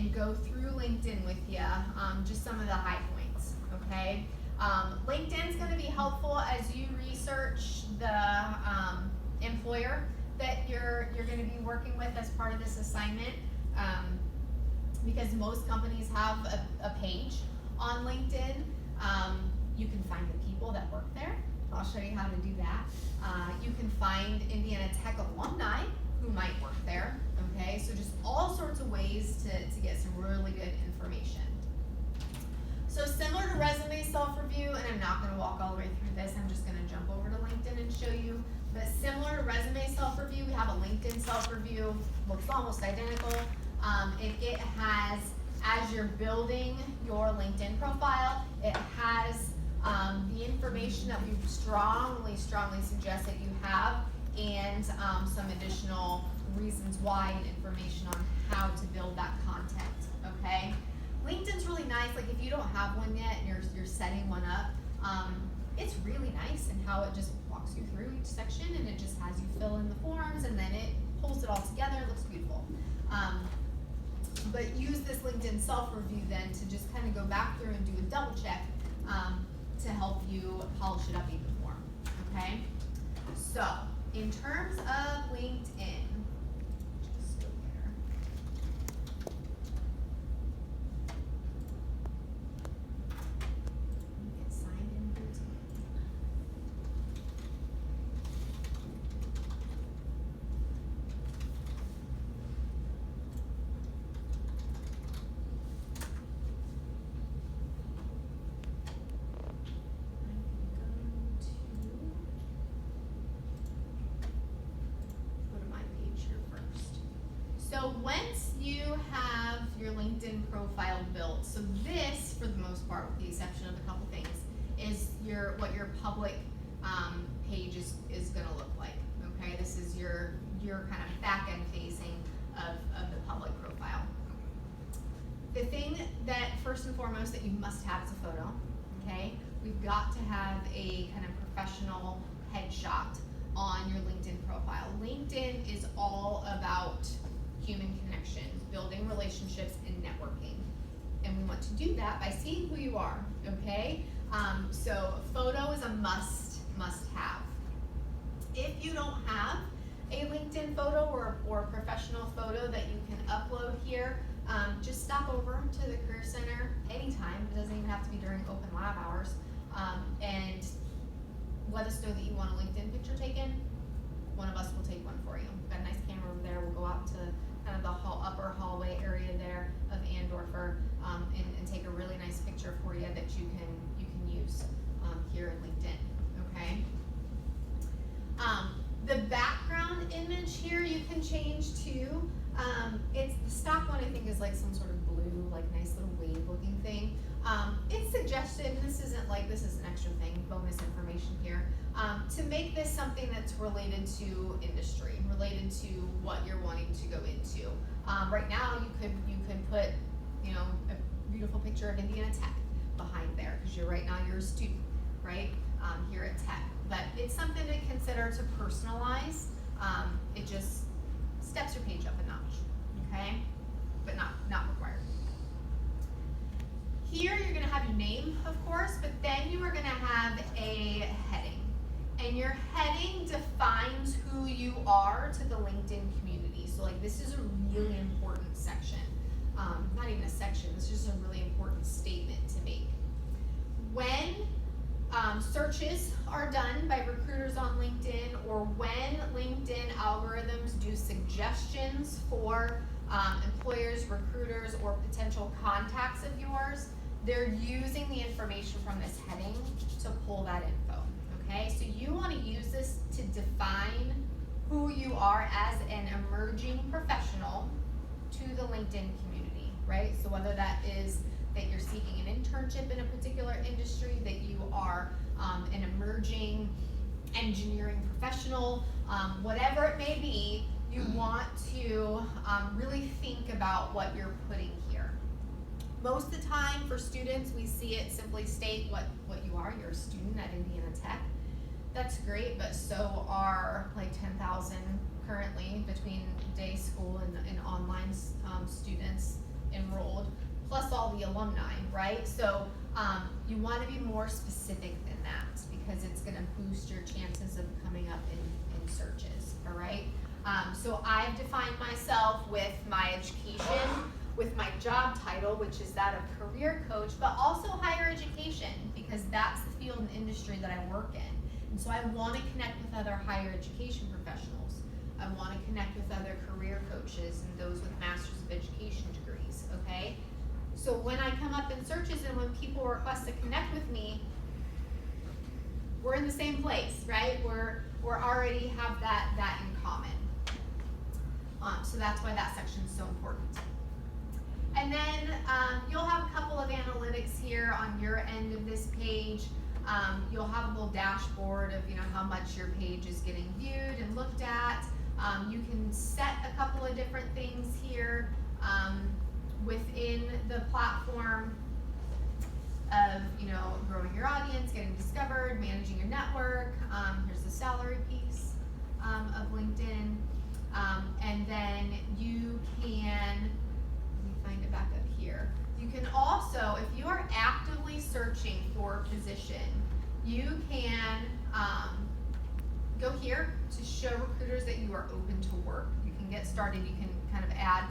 and go through LinkedIn with you, just some of the high points, okay? LinkedIn's gonna be helpful as you research the employer that you're gonna be working with as part of this assignment, because most companies have a page on LinkedIn. You can find the people that work there. I'll show you how to do that. You can find Indiana Tech alumni who might work there, okay? So just all sorts of ways to get some really good information. So similar to resume self-review, and I'm not gonna walk all the way through this, I'm just gonna jump over to LinkedIn and show you, but similar to resume self-review, we have a LinkedIn self-review, looks almost identical. It has, as you're building your LinkedIn profile, it has the information that we strongly suggest that you have, and some additional reasons why and information on how to build that content, okay? LinkedIn's really nice, like if you don't have one yet and you're setting one up, it's really nice in how it just walks you through each section, and it just has you fill in the forms, and then it pulls it all together. It looks beautiful. But use this LinkedIn self-review then to just kind of go back through and do a double check to help you polish it up even more, okay? So, in terms of LinkedIn, just go there. Get signed in here too. So once you have your LinkedIn profile built, so this, for the most part, with the exception of a couple things, is what your public page is going to look like. Okay, this is your kind of back end facing of the public profile. The thing that first and foremost that you must have is a photo. Okay, we've got to have a kind of professional headshot on your LinkedIn profile. LinkedIn is all about human connection, building relationships, and networking. And we want to do that by seeing who you are, okay? So a photo is a must have. If you don't have a LinkedIn photo or a professional photo that you can upload here, just stop over to the Career Center anytime. It doesn't even have to be during open lab hours. And let us know that you want a LinkedIn picture taken. One of us will take one for you. We've got a nice camera over there. We'll go out to kind of the upper hallway area there of Andorfer and take a really nice picture for you that you can use here in LinkedIn, okay? The background image here you can change too. It's the stock one, I think, is like some sort of blue, like nice little wave looking thing. It's suggested, and this is an extra thing, bonus information here, to make this something that's related to industry, related to what you're wanting to go into. Right now, you could put, a beautiful picture of Indiana Tech behind there, because you're a student, right, here at Tech. But it's something to consider to personalize. It just steps your page up a notch, okay? But not required. Here you're going to have your name, of course, but then you are going to have a heading. And your heading defines who you are to the LinkedIn community. So this is a really important section. Not even a section, this is just a really important statement to make. When searches are done by recruiters on LinkedIn, or when LinkedIn algorithms do suggestions for employers, recruiters, or potential contacts of yours, they're using the information from this heading to pull that info, okay? So you want to use this to define who you are as an emerging professional to the LinkedIn community, right? So whether that is that you're seeking an internship in a particular industry, that you are an emerging engineering professional, whatever it may be, you want to really think about what you're putting here. Most of the time for students, we see it simply state what you are. You're a student at Indiana Tech. That's great, but so are 10,000 currently between day school and online students alumni, right? So you want to be more specific than that because it's going to boost your chances of coming up in searches, all right? So I've defined myself with my education, with my job title, which is that of career coach, but also higher education because that's the field and industry that I work in. And so I want to connect with other higher education professionals. I want to connect with other career coaches and those with Masters of Education degrees, okay? So when I come up in searches and when people request to connect with me, we're in the same place, right? We're already have that in common. So that's why that section is so important. And then you'll have a couple of analytics here on your end of this page. You'll have a little dashboard of how much your page is getting viewed and looked at. You can set a couple of different things here within the platform of growing your audience, getting discovered, managing your network. Here's the salary piece of LinkedIn, and then you can, let me find it back up here. You can also, if you are actively searching for a position, you can go here to show recruiters that you are open to work. You can get started. You can kind of add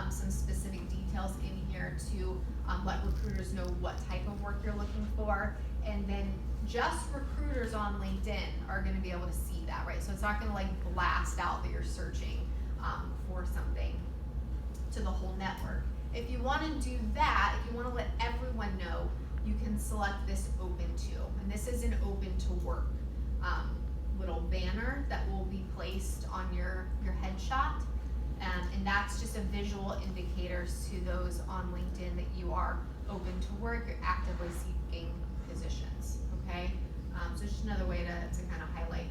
some specific details in here to let recruiters know what type of work you're looking for, and then just recruiters on LinkedIn are going to be able to see that, right? So it's not going to like blast out that you're searching for something to the whole network. If you want to do that, if you want to let everyone know, you can select this open to, and this is an open to work little banner that will be placed on your headshot. And that's just a visual indicator to those on LinkedIn that you are open to work, you're actively seeking positions, okay? So just another way to kind of highlight.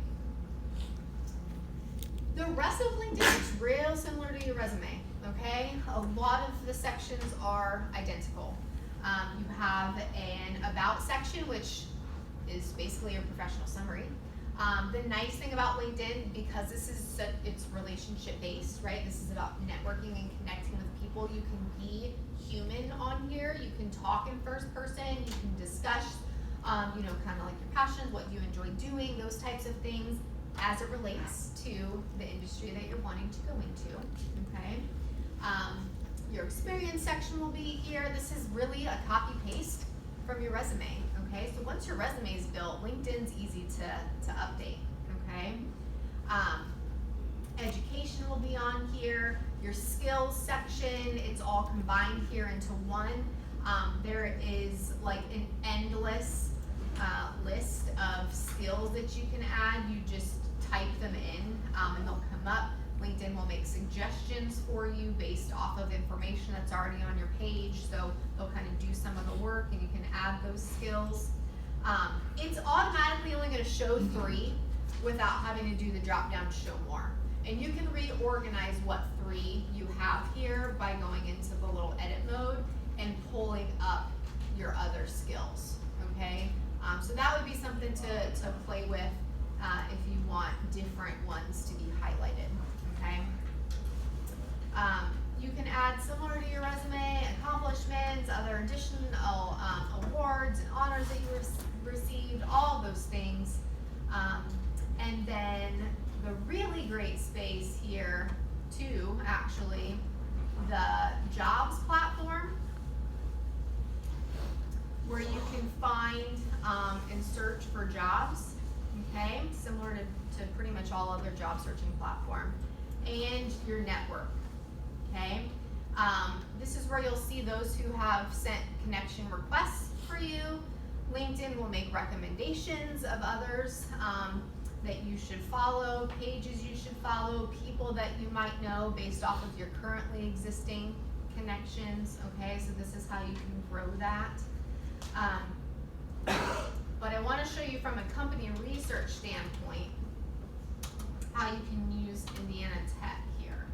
The rest of LinkedIn is real similar to your resume, okay? A lot of the sections are identical. You have an about section, which is basically your professional summary. The nice thing about LinkedIn, because this is it's relationship based, right? This is about networking and connecting with people. You can be human on here. You can talk in first person. You can discuss, kind of like your passions, what you enjoy doing, those types of things, as it relates to the industry that you're wanting to go into. Okay. Your experience section will be here. This is really a copy paste from your resume. Okay, so once your resume is built, LinkedIn's easy to update, okay? Education will be on here. Your skills section, it's all combined here into one. There is like an endless list of skills that you can add. You just type them in and they'll come up. LinkedIn will make suggestions for you based off of information that's already on your page. So they'll kind of do some of the work and you can add those skills. It's automatically only going to show 3 without having to do the drop down show more. And you can reorganize what 3 you have here by going into the little edit mode and pulling up your other skills, okay? So that would be something to play with if you want different ones to be highlighted, okay? You can add, similar to your resume, accomplishments, other additional awards and honors that you received, all of those things. And then the really great space here too, actually, the jobs platform, where you can find and search for jobs, okay? Similar to pretty much all other job searching platform. And your network, okay? This is where you'll see those who have sent connection requests for you. LinkedIn will make recommendations of others that you should follow, pages you should follow, people that you might know based off of your currently existing connections, okay? So this is how you can grow that. But I want to show you from a company research standpoint how you can use Indiana Tech here.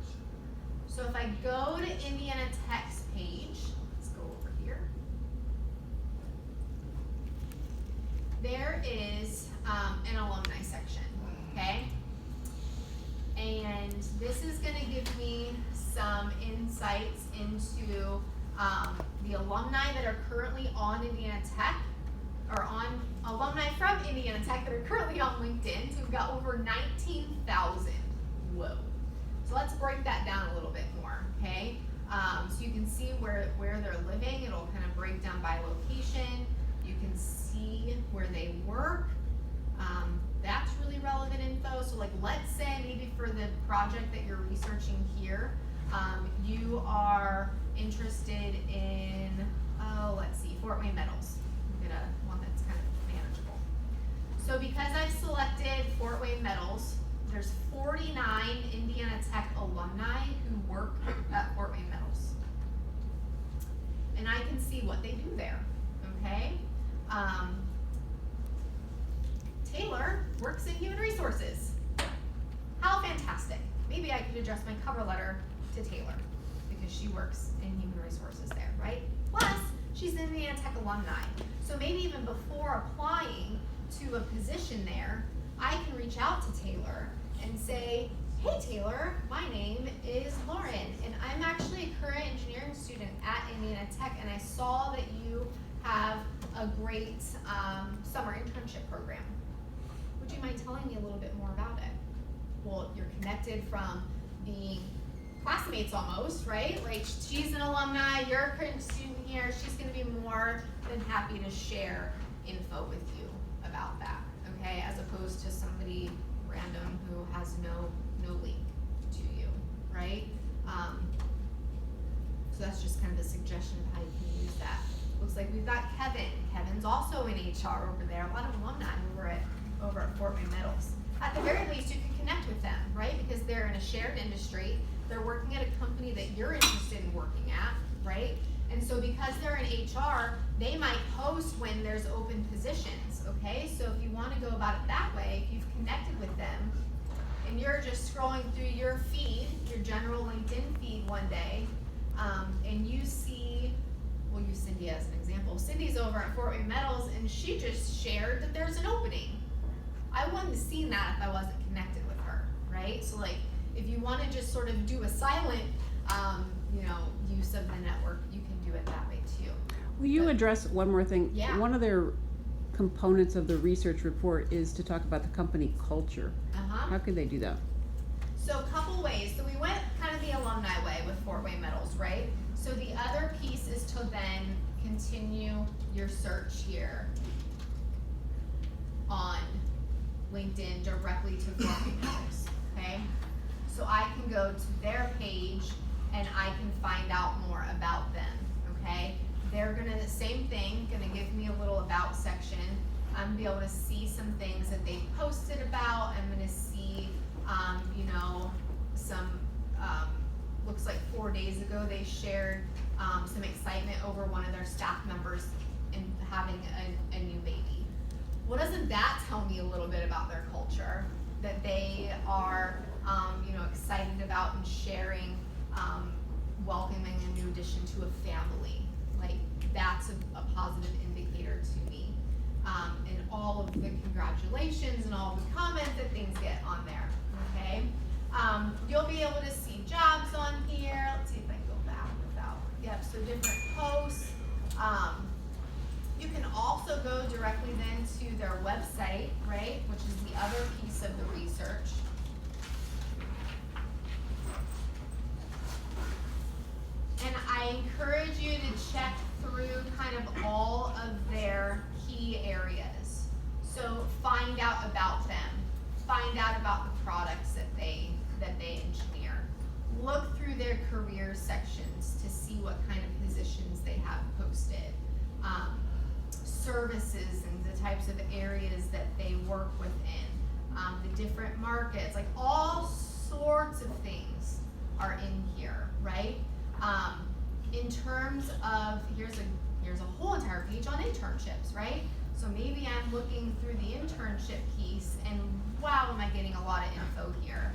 So if I go to Indiana Tech's page, let's go over here. There is an alumni section, okay? And this is going to give me some insights into The alumni that are currently on Indiana Tech, or on alumni from Indiana Tech that are currently on LinkedIn. So we've got over 19,000. Whoa. So let's break that down a little bit more, okay? So you can see where they're living. It'll kind of break down by location. You can see where they work. That's really relevant info. So like, let's say maybe for the project that you're researching here, you are interested in, let's see, Fort Wayne Metals. Get one that's kind of manageable. So because I've selected Fort Wayne Metals, there's 49 Indiana Tech alumni who work at Fort Wayne Metals. And I can see what they do there, okay? Taylor works in human resources. How fantastic. Maybe I could address my cover letter to Taylor because she works in human resources there, right? Plus, she's an Indiana Tech alumni. So maybe even before applying to a position there, I can reach out to Taylor and say, hey Taylor, my name is Lauren, and I'm actually a current engineering student at Indiana Tech, and I saw that you have a great summer internship program. Would you mind telling me a little bit more about it? Well, you're connected from being classmates almost, right? Like, she's an alumni, you're a current student here, she's gonna be more than happy to share info with you about that, okay? As opposed to somebody random who has no link to you, right? So that's just kind of a suggestion of how you can use that. Looks like we've got Kevin. Kevin's also in HR over there. A lot of alumni over at Fort Wayne Metals. At the very least, you can connect with them, right? Because they're in a shared industry. They're working at a company that you're interested in working at, right? And so because they're in HR, they might post when there's open positions, okay? So if you want to go about it that way, if you've connected with them, and you're just scrolling through your feed, your general LinkedIn feed one day, and you see, we'll use Cindy as an example. Cindy's over at Fort Wayne Metals, and she just shared that there's an opening. I wouldn't have seen that if I wasn't connected with her, right? So like, if you want to just sort of do a silent, use of the network, you can do it that way too. Will you address one more thing? Yeah. One of their components of the research report is to talk about the company culture. How could they do that? So a couple ways. So we went kind of the alumni way with Fort Wayne Metals, right? So the other piece is to then continue your search here on LinkedIn directly to Fort Wayne Metals, okay? So I can go to their page and I can find out more about them, okay? They're gonna, the same thing, gonna give me a little about section. I'm gonna be able to see some things that they've posted about. I'm gonna see, looks like 4 days ago they shared some excitement over one of their staff members in having a new baby. Well, doesn't that tell me a little bit about their culture? That they are, excited about and sharing, welcoming a new addition to a family. Like, that's a positive indicator to me. And all of the congratulations and all the comments that things get on there, okay? You'll be able to see jobs on here. Let's see if I can go back without, yep, so different posts. You can also go directly then to their website, right, which is the other piece of the research. And I encourage you to check through kind of all of their key areas. So find out about them. Find out about the products that they engineer. Look through their career sections to see what kind of positions they have posted. Services and the types of areas that they work within. The different markets, like all sorts of things are in here, right? In terms of, here's a whole entire page on internships, right? So maybe I'm looking through the internship piece and wow, am I getting a lot of info here.